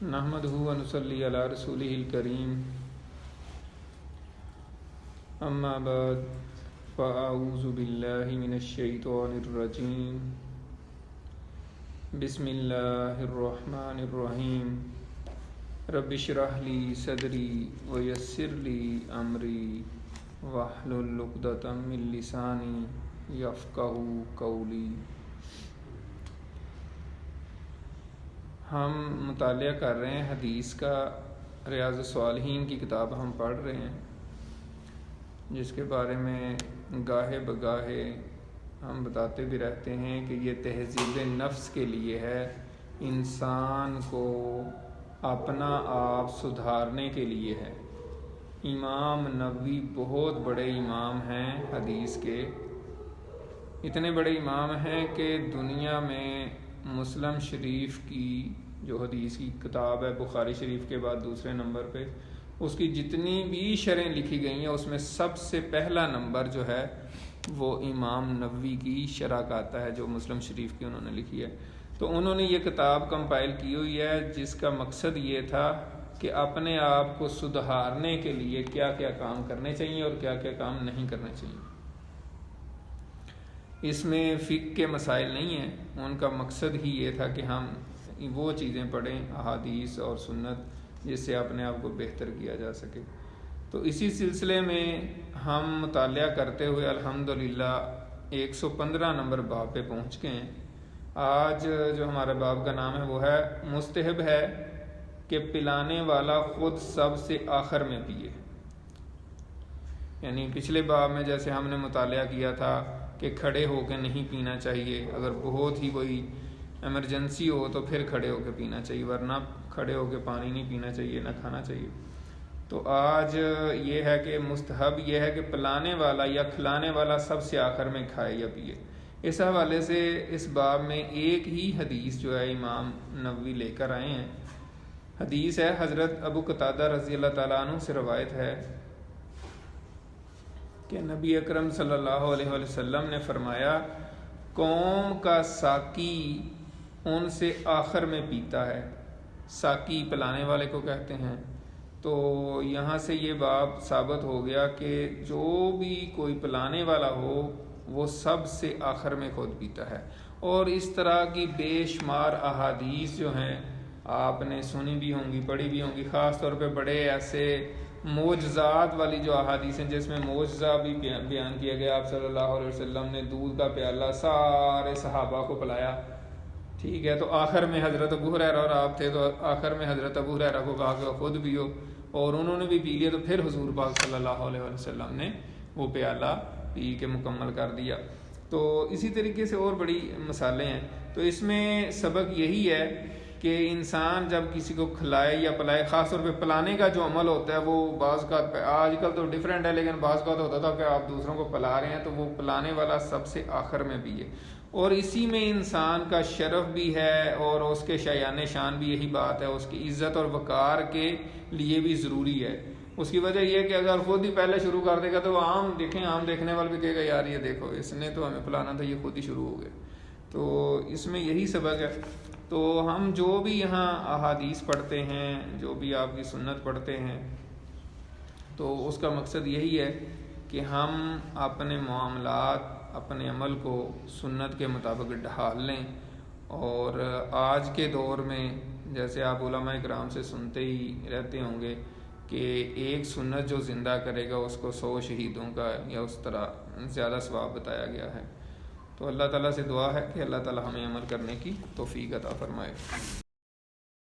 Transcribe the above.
نحمدہ و نصلی علی رسولہ الکریم، اما بعد فاعوذ باللہ من الشیطان الرجیم، بسم اللہ الرحمن الرحیم، رب اشرح لی صدری ویسر لی امری واحلل عقدۃ من لسانی یفقہوا قولی۔ ہم مطالعہ کر رہے ہیں حدیث کا، ریاض الصالحین کی کتاب ہم پڑھ رہے ہیں، جس کے بارے میں گاہے بگاہے ہم بتاتے بھی رہتے ہیں کہ یہ تہذیب نفس کے لیے ہے، انسان کو اپنا آپ سدھارنے کے لیے ہے۔ امام نووی بہت بڑے امام ہیں حدیث کے، اتنے بڑے امام ہیں کہ دنیا میں مسلم شریف کی جو حدیث کی کتاب ہے، بخاری شریف کے بعد دوسرے نمبر پہ، اس کی جتنی بھی شرح لکھی گئی ہیں اس میں سب سے پہلا نمبر جو ہے وہ امام نووی کی شرح کا آتا ہے، جو مسلم شریف کی انہوں نے لکھی ہے۔ تو انہوں نے یہ کتاب کمپائل کی ہوئی ہے، جس کا مقصد یہ تھا کہ اپنے آپ کو سدھارنے کے لیے کیا کیا کام کرنے چاہیے اور کیا کیا کام نہیں کرنے چاہیے۔ اس میں فقہ کے مسائل نہیں ہیں، ان کا مقصد ہی یہ تھا کہ ہم وہ چیزیں پڑھیں، احادیث اور سنت، جس سے اپنے آپ کو بہتر کیا جا سکے۔ تو اسی سلسلے میں ہم مطالعہ کرتے ہوئے الحمدللہ 115 نمبر باب پہ پہنچ گئے ہیں۔ آج جو ہمارے باب کا نام ہے وہ ہے مستحب ہے کہ پلانے والا خود سب سے آخر میں پیے۔ یعنی پچھلے باب میں جیسے ہم نے مطالعہ کیا تھا کہ کھڑے ہو کے نہیں پینا چاہیے، اگر بہت ہی کوئی ایمرجنسی ہو تو پھر کھڑے ہو کے پینا چاہیے، ورنہ کھڑے ہو کے پانی نہیں پینا چاہیے، نہ کھانا چاہیے۔ تو آج یہ ہے کہ مستحب یہ ہے کہ پلانے والا یا کھلانے والا سب سے آخر میں کھائے یا پیے۔ اس حوالے سے اس باب میں ایک ہی حدیث جو ہے امام نووی لے کر آئے ہیں۔ حدیث ہے حضرت ابو قتادہ رضی اللہ تعالیٰ عنہ سے روایت ہے کہ نبی اکرم صلی اللہ علیہ وسلم نے فرمایا، قوم کا ساقی ان سے آخر میں پیتا ہے۔ ساقی پلانے والے کو کہتے ہیں۔ تو یہاں سے یہ باب ثابت ہو گیا کہ جو بھی کوئی پلانے والا ہو وہ سب سے آخر میں خود پیتا ہے۔ اور اس طرح کی بے شمار احادیث جو ہیں آپ نے سنی بھی ہوں گی، پڑھی بھی ہوں گی، خاص طور پہ بڑے ایسے معجزات والی جو احادیث ہیں جس میں معجزہ بھی بیان کیا گیا۔ آپ صلی اللہ علیہ وسلم نے دودھ کا پیالہ سارے صحابہ کو پلایا، ٹھیک ہے، تو آخر میں حضرت ابو ہریرہ اور آپ تھے تو آخر میں حضرت ابو ہریرہ کو کہا کہ خود پیو، اور انہوں نے بھی پی لیا، تو پھر حضور پاک صلی اللہ علیہ وسلم نے وہ پیالہ پی کے مکمل کر دیا۔ تو اسی طریقے سے اور بڑی مثالیں ہیں۔ تو اس میں سبق یہی ہے کہ انسان جب کسی کو کھلائے یا پلائے، خاص طور پہ پلانے کا جو عمل ہوتا ہے وہ بعض کا آج کل تو ڈیفرنٹ ہے، لیکن بعض کا ہوتا تھا کہ آپ دوسروں کو پلا رہے ہیں تو وہ پلانے والا سب سے آخر میں پیے، اور اسی میں انسان کا شرف بھی ہے اور اس کے شایان شان بھی یہی بات ہے، اس کی عزت اور وقار کے لیے بھی ضروری ہے۔ اس کی وجہ یہ ہے کہ اگر خود ہی پہلے شروع کر دے گا تو عام دیکھنے والے بھی کہے گا یار یہ دیکھو اس نے تو ہمیں پلانا تھا، یہ خود ہی شروع ہو گئے۔ تو اس میں یہی سبق ہے۔ تو ہم جو بھی یہاں احادیث پڑھتے ہیں، جو بھی آپ کی سنت پڑھتے ہیں، تو اس کا مقصد یہی ہے کہ ہم اپنے معاملات، اپنے عمل کو سنت کے مطابق ڈھال لیں۔ اور آج کے دور میں جیسے آپ علماء کرام سے سنتے ہی رہتے ہوں گے کہ ایک سنت جو زندہ کرے گا اس کو 100 شہیدوں کا یا اس طرح زیادہ ثواب بتایا گیا ہے۔ تو اللہ تعالیٰ سے دعا ہے کہ اللہ تعالیٰ ہمیں عمل کرنے کی توفیق عطا فرمائے۔